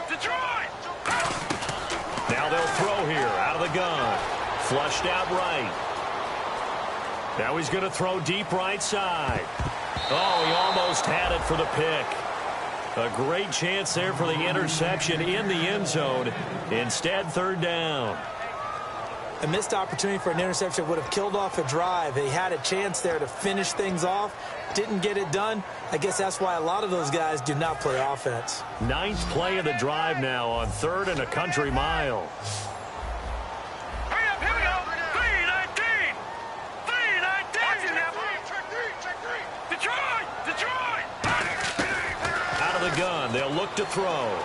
Detroit. Now they'll throw here out of the gun. Flushed out right. Now he's going to throw deep right side. Oh, he almost had it for the pick. A great chance there for the interception in the end zone. Instead, third down. A missed opportunity for an interception would have killed off a drive. He had a chance there to finish things off. Didn't get it done. I guess that's why a lot of those guys do not play offense. 9th play of the drive now on 3rd and a country mile. Hurry up, here we go. 3-19. 3-19. Watch it now. Check three. Detroit. Out of the gun, they'll look to throw.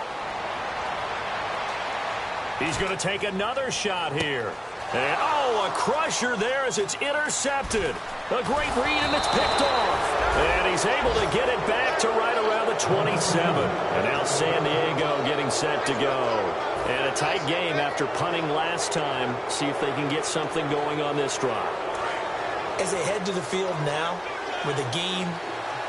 He's going to take another shot here. And, oh, a crusher there as it's intercepted. A great read, and it's picked off. And he's able to get it back to right around the 27. And now San Diego getting set to go. And a tight game after punting last time. See if they can get something going on this drive. As they head to the field now, with the game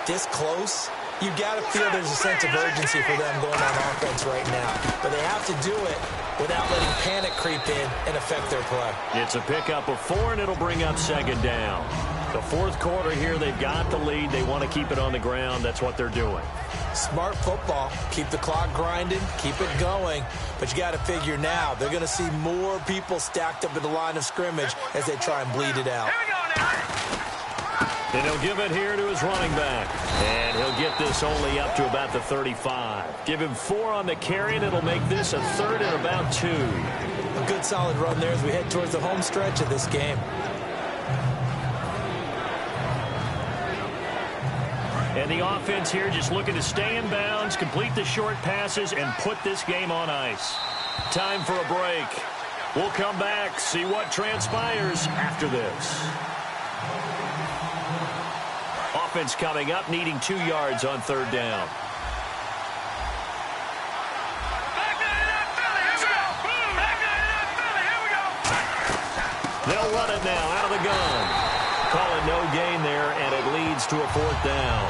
this close, you've got to feel there's a sense of urgency for them going on offense right now. But they have to do it without letting panic creep in and affect their play. It's a pickup of 4, and it'll bring up second down. The fourth quarter here, they've got the lead. They want to keep it on the ground. That's what they're doing. Smart football. Keep the clock grinding. Keep it going. But you got to figure now, they're going to see more people stacked up at the line of scrimmage as they try and bleed it out. Here we go now. And he'll give it here to his running back. And he'll get this only up to about the 35. Give him 4 on the carry, and it'll make this a third and about 2. A good solid run there as we head towards the home stretch of this game. And the offense here just looking to stay in bounds, complete the short passes, and put this game on ice. Time for a break. We'll come back, see what transpires after this. Offense coming up, needing 2 yards on third down. They'll run it now out of the gun. Call it no gain there, and it leads to a fourth down.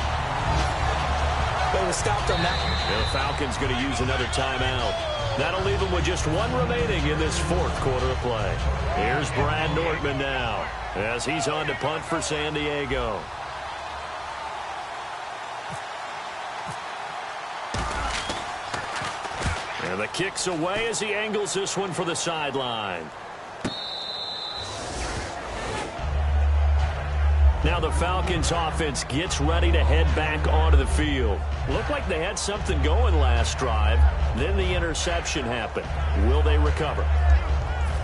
They were stopped on that. The Falcons going to use another timeout. That'll leave them with just 1 remaining in this fourth quarter of play. Here's Brad Nortman now as he's on to punt for San Diego. And the kick's away as he angles this one for the sideline. Now the Falcons offense gets ready to head back onto the field. Looked like they had something going last drive. Then the interception happened. Will they recover?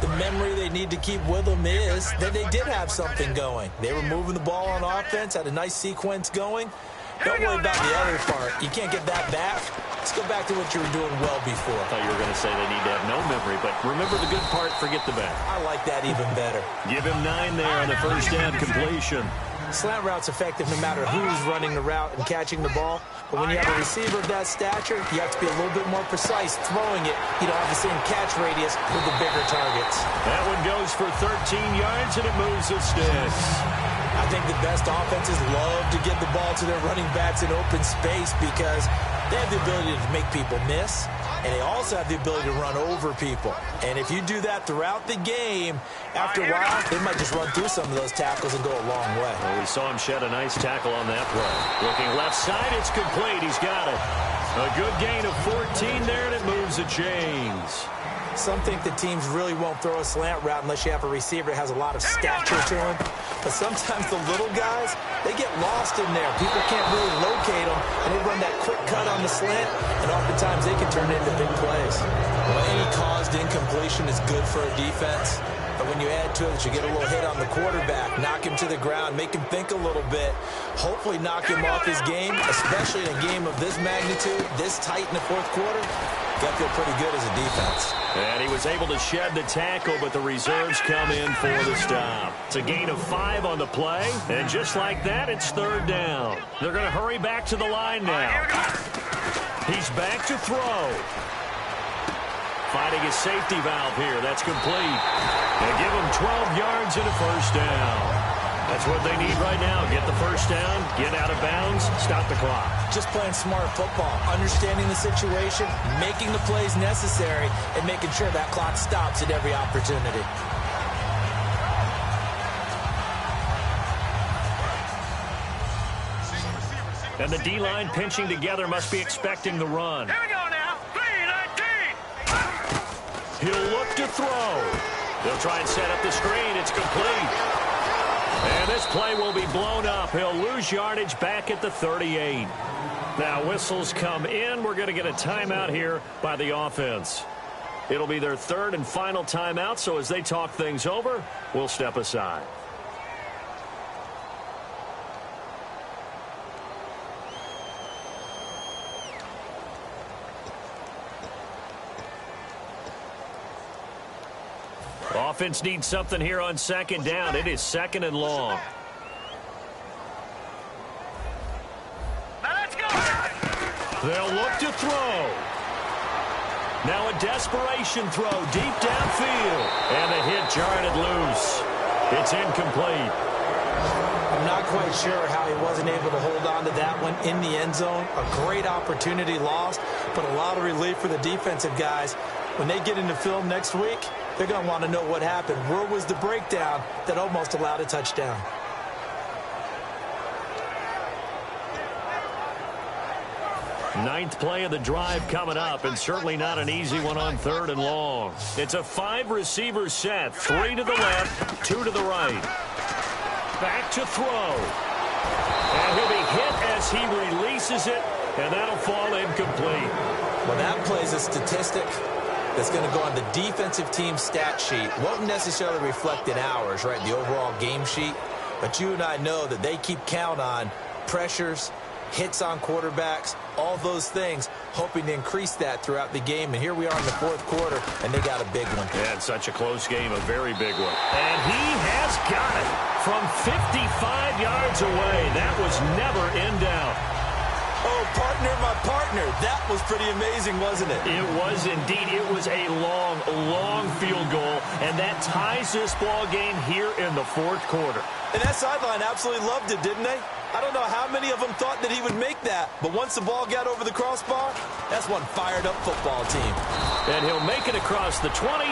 The memory they need to keep with them is that they did have something going. They were moving the ball on offense, had a nice sequence going. Don't worry about the other part. You can't get that back. Let's go back to what you were doing well before. I thought you were going to say they need to have no memory, but remember the good part, forget the bad. I like that even better. Give him 9 there on the first down completion. Slant route's effective no matter who's running the route and catching the ball. But when you have a receiver of that stature, you have to be a little bit more precise throwing it. You don't have the same catch radius with the bigger targets. That one goes for 13 yards, and it moves the sticks. I think the best offenses love to give the ball to their running backs in open space because they have the ability to make people miss, and they also have the ability to run over people. And if you do that throughout the game, after a while, they might just run through some of those tackles and go a long way. Well, we saw him shed a nice tackle on that play. Looking left side, it's complete. He's got it. A good gain of 14 there, and it moves the chains. Some think that teams really won't throw a slant route unless you have a receiver that has a lot of stature to him. But sometimes the little guys, they get lost in there. People can't really locate them, and they run that quick cut on the slant, and oftentimes they can turn into big plays. Well, any caused incompletion is good for a defense. But when you add to it, you get a little hit on the quarterback, knock him to the ground, make him think a little bit, hopefully knock him off his game, especially in a game of this magnitude, this tight in the fourth quarter. Got to feel pretty good as a defense. And he was able to shed the tackle, but the reserves come in for the stop. It's a gain of 5 on the play, and just like that, it's third down. They're going to hurry back to the line now. He's back to throw. Finding his safety valve here. That's complete. They give him 12 yards and a first down. That's what they need right now. Get the first down, get out of bounds, stop the clock. Just playing smart football, understanding the situation, making the plays necessary, and making sure that clock stops at every opportunity. And the D-line pinching together must be expecting the run. Here we go now. 3-19. He'll look to throw. They'll try and set up the screen. It's complete. And this play will be blown up. He'll lose yardage back at the 38. Now whistles come in. We're going to get a timeout here by the offense. It'll be their third and final timeout, so as they talk things over, we'll step aside. Offense needs something here on second down. It is second and long. Now let's go. They'll look to throw. Now a desperation throw deep downfield. And the hit jarred it loose. It's incomplete. I'm not quite sure how he wasn't able to hold on to that one in the end zone. A great opportunity lost, but a lot of relief for the defensive guys. When they get into film next week, they're going to want to know what happened. Where was the breakdown that almost allowed a touchdown? Ninth play of the drive coming up, and certainly not an easy one on third and long. It's a 5-receiver set. 3 to the left, 2 to the right. Back to throw. And he'll be hit as he releases it, and that'll fall incomplete. Well, that plays a statistic that's going to go on the defensive team stat sheet. Won't necessarily reflect in ours, right, the overall game sheet. But you and I know that they keep count on pressures, hits on quarterbacks, all those things, hoping to increase that throughout the game. And here we are in the fourth quarter, and they got a big one. Yeah, it's such a close game, a very big one. And he has got it from 55 yards away. That was never in doubt. Oh, partner, my partner. That was pretty amazing, wasn't it? It was indeed. It was a long, long field goal, and that ties this ball game here in the fourth quarter. And that sideline absolutely loved it, didn't they? I don't know how many of them thought that he would make that, but once the ball got over the crossbar, that's one fired-up football team. And he'll make it across the 20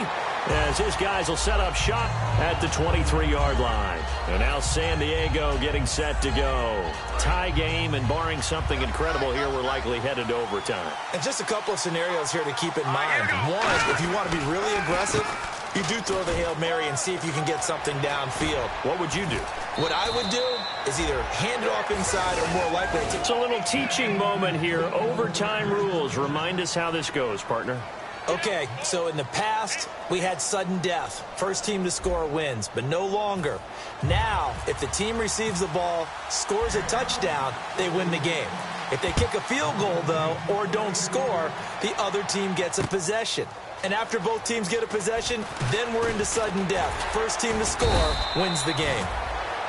as his guys will set up shop at the 23-yard line. And now San Diego getting set to go. Tie game, and barring something incredible here, we're likely headed to overtime. And just a couple of scenarios here to keep in mind. One, if you want to be really aggressive, you do throw the Hail Mary and see if you can get something downfield. What would you do? What I would do is either hand it off inside or more likely to... It's a little teaching moment here. Overtime rules. Remind us how this goes, partner. Okay, so in the past, we had sudden death. First team to score wins, but no longer. Now, if the team receives the ball, scores a touchdown, they win the game. If they kick a field goal, though, or don't score, the other team gets a possession. And after both teams get a possession, then we're into sudden death. First team to score wins the game.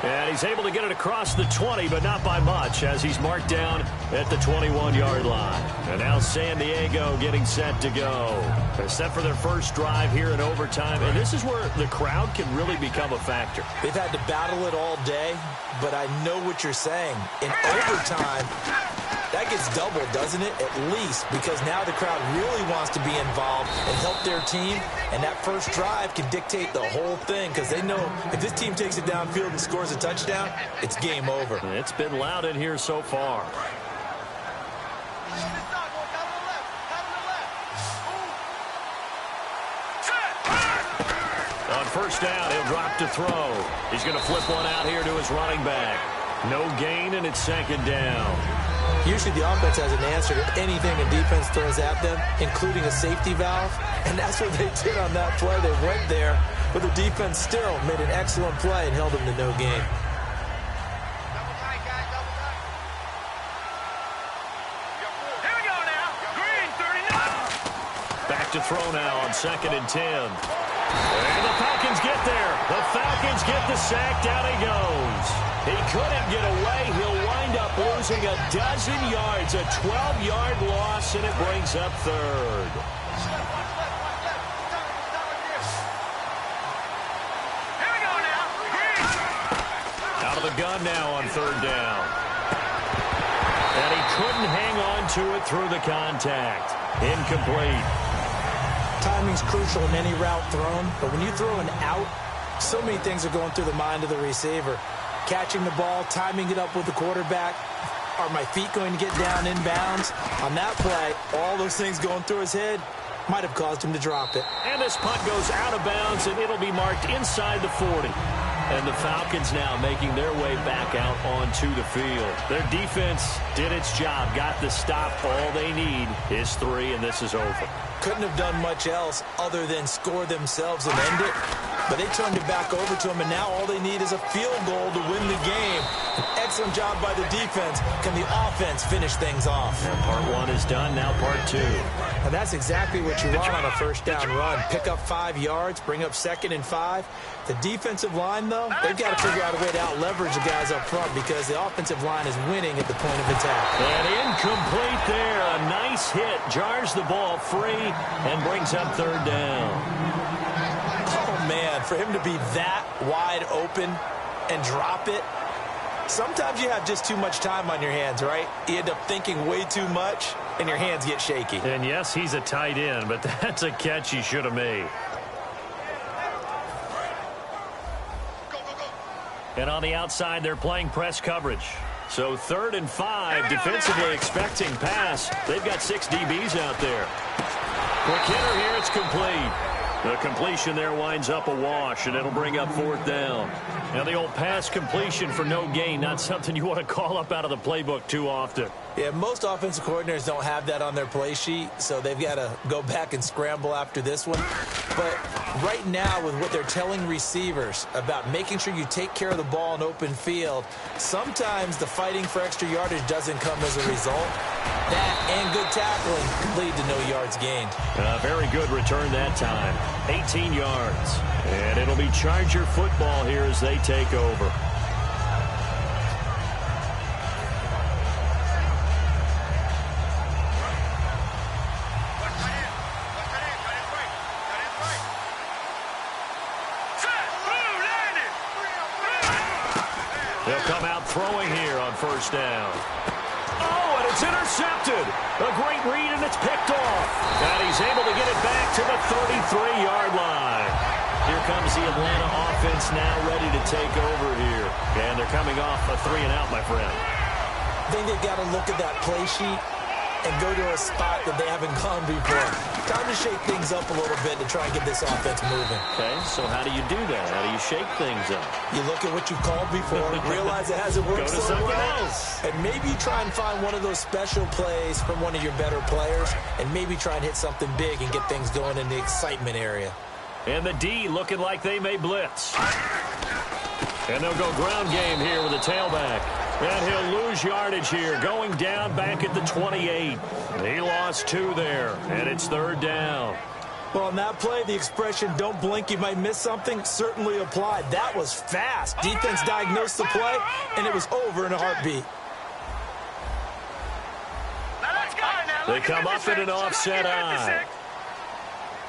And he's able to get it across the 20, but not by much, as he's marked down at the 21-yard line. And now San Diego getting set to go. They're set for their first drive here in overtime, and this is where the crowd can really become a factor. They've had to battle it all day, but I know what you're saying. In overtime, that gets doubled, doesn't it? At least, because now the crowd really wants to be involved and help their team, and that first drive can dictate the whole thing, because they know if this team takes it downfield and scores a touchdown, it's game over. It's been loud in here so far. On first down, he'll drop to throw. He's going to flip one out here to his running back. No gain, and it's second down. Usually the offense has an answer to anything a defense throws at them, including a safety valve, and that's what they did on that play. They went there, but the defense still made an excellent play and held them to no gain. Here we go now. Green, 39. Back to throw now on 2nd and 10. And the Falcons get there. The Falcons get the sack. Down he goes. He couldn't get away. He'll wind up losing a dozen yards. A 12-yard loss, and it brings up third. Here we go now. Green. Out of the gun now on third down. And he couldn't hang on to it through the contact. Incomplete. Timing's crucial in any route thrown, but when you throw an out, so many things are going through the mind of the receiver. Catching the ball, timing it up with the quarterback. Are my feet going to get down inbounds? On that play, all those things going through his head might have caused him to drop it. And this punt goes out of bounds, and it'll be marked inside the 40. And the Falcons now making their way back out onto the field. Their defense did its job, got the stop. All they need is 3, and this is over. Couldn't have done much else other than score themselves and end it. But they turned it back over to him, and now all they need is a field goal to win the game. An excellent job by the defense. Can the offense finish things off? And part 1 is done, now part 2. And that's exactly what you want on a first down run. Pick up 5 yards, bring up 2nd and 5. The defensive line, though, they've got to figure out a way to out-leverage the guys up front because the offensive line is winning at the point of attack. And incomplete there. A nice hit. Jars the ball free and brings up 3rd down. Oh, man, for him to be that wide open and drop it. Sometimes you have just too much time on your hands, right? You end up thinking way too much, and your hands get shaky. And, yes, he's a tight end, but that's a catch he should have made. And on the outside, they're playing press coverage. So 3rd and 5, defensively expecting pass. They've got 6 DBs out there. Quick hitter here, it's complete. The completion there winds up a wash, and it'll bring up 4th down. Now the old pass completion for no gain, not something you want to call up out of the playbook too often. Yeah, most offensive coordinators don't have that on their play sheet, so they've got to go back and scramble after this one. But right now, with what they're telling receivers about making sure you take care of the ball in open field, sometimes the fighting for extra yardage doesn't come as a result. That and good tackling can lead to no yards gained. Very good return that time. 18 yards. And it'll be Charger football here as they take over. They'll come out throwing here on 1st down. Oh, and it's intercepted. A great read, and it's picked off. And he's able to get it back to the 33-yard line. Here comes the Atlanta offense now ready to take over here. And they're coming off a 3-and-out, my friend. I think they've got to look at that play sheet and go to a spot that they haven't gone before. Time to shake things up a little bit to try and get this offense moving. Okay, so how do you do that? How do you shake things up? You look at what you've called before, realize it hasn't worked so well, and maybe you try and find one of those special plays from one of your better players, and maybe try and hit something big and get things going in the excitement area. And the D looking like they may blitz. And they'll go ground game here with a tailback. And he'll lose yardage here, going down back at the 28. He lost 2 there, and it's 3rd down. Well, on that play, the expression, don't blink, you might miss something, certainly applied. That was fast. Defense diagnosed the play, and it was over in a heartbeat. They come up in an offset eye.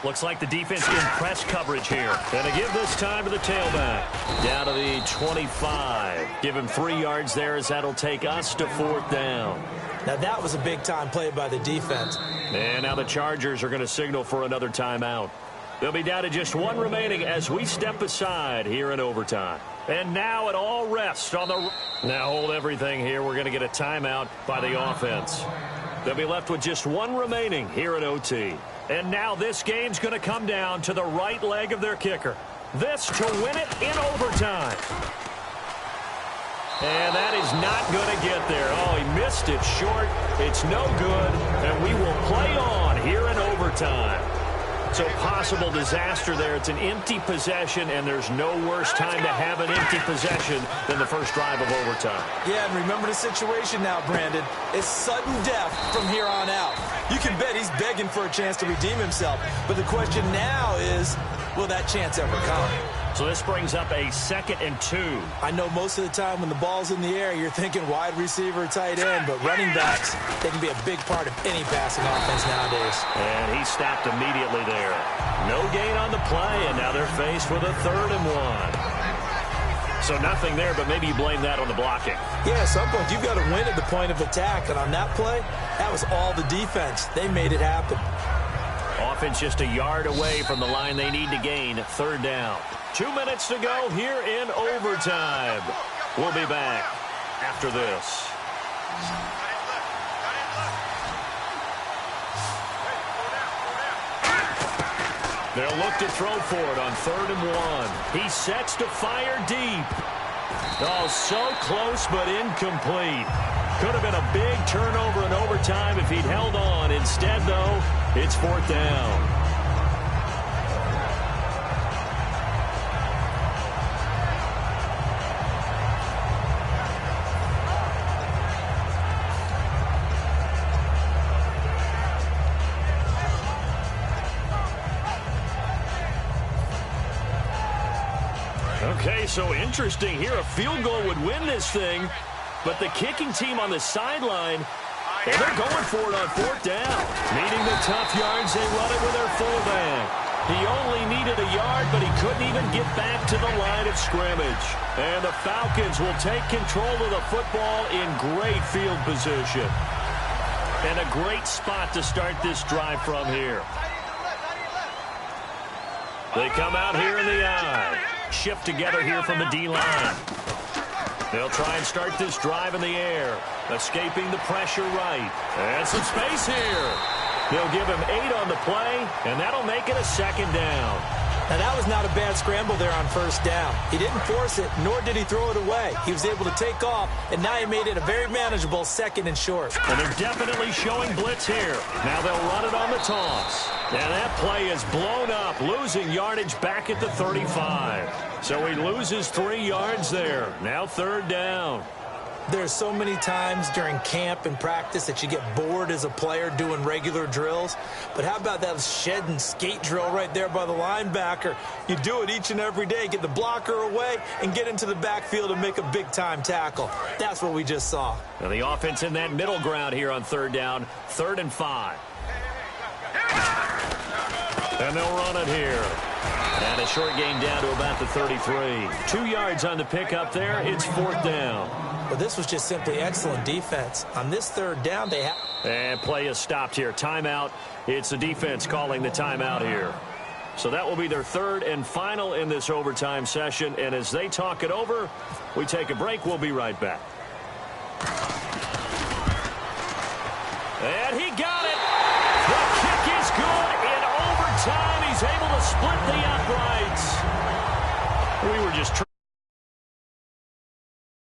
Looks like the defense in press coverage here. And to give this time to the tailback. Down to the 25. Give him 3 yards there as that'll take us to 4th down. Now that was a big-time play by the defense. And now the Chargers are going to signal for another timeout. They'll be down to just 1 remaining as we step aside here in overtime. And now it all rests on the... Now hold everything here. We're going to get a timeout by the offense. They'll be left with just 1 remaining here in OT. And now this game's going to come down to the right leg of their kicker. This to win it in overtime. And that is not going to get there. Oh, he missed it short. It's no good. And we will play on here in overtime. So possible disaster there. It's an empty possession, and there's no worse time to have an empty possession than the first drive of overtime. Yeah, and remember the situation now, Brandon. It's sudden death from here on out. You can bet he's begging for a chance to redeem himself. But the question now is, will that chance ever come? So this brings up a 2nd and 2. I know most of the time when the ball's in the air, you're thinking wide receiver, tight end, but running backs, they can be a big part of any passing offense nowadays. And he stopped immediately there. No gain on the play, and now they're faced with a 3rd and 1. So nothing there, but maybe you blame that on the blocking. Yeah, at some point, you've got to win at the point of attack, and on that play, that was all the defense. They made it happen. Offense just a yard away from the line they need to gain. 3rd down. 2 minutes to go here in overtime. We'll be back after this. They'll look to throw for it on 3rd and 1. He sets to fire deep. Oh, so close but incomplete. Could have been a big turnover in overtime if he'd held on. Instead, though, it's 4th down. Okay, so interesting here. A field goal would win this thing, but the kicking team on the sideline, and they're going for it on 4th down. Needing the tough yards, they run it with their fullback. He only needed a yard, but he couldn't even get back to the line of scrimmage. And the Falcons will take control of the football in great field position. And a great spot to start this drive from here. They come out here in the I. Shift together here from the D-line. They'll try and start this drive in the air. Escaping the pressure right. And some space here. They'll give him 8 on the play, and that'll make it a 2nd down. Now, that was not a bad scramble there on 1st down. He didn't force it, nor did he throw it away. He was able to take off, and now he made it a very manageable 2nd and short. And they're definitely showing blitz here. Now they'll run it on the toss. And that play is blown up, losing yardage back at the 35. So he loses 3 yards there. Now 3rd down. There's so many times during camp and practice that you get bored as a player doing regular drills. But how about that shed and skate drill right there by the linebacker? You do it each and every day. Get the blocker away and get into the backfield and make a big-time tackle. That's what we just saw. Now the offense in that middle ground here on 3rd down, 3rd and 5. And they'll run it here. And a short gain down to about the 33. 2 yards on the pickup there. It's 4th down. But this was just simply excellent defense. On this 3rd down, they have... And play is stopped here. Timeout. It's the defense calling the timeout here. So that will be their 3rd and final in this overtime session. And as they talk it over, we take a break. We'll be right back. And he got it. The kick is good in overtime. He's able to split the uprights. We were just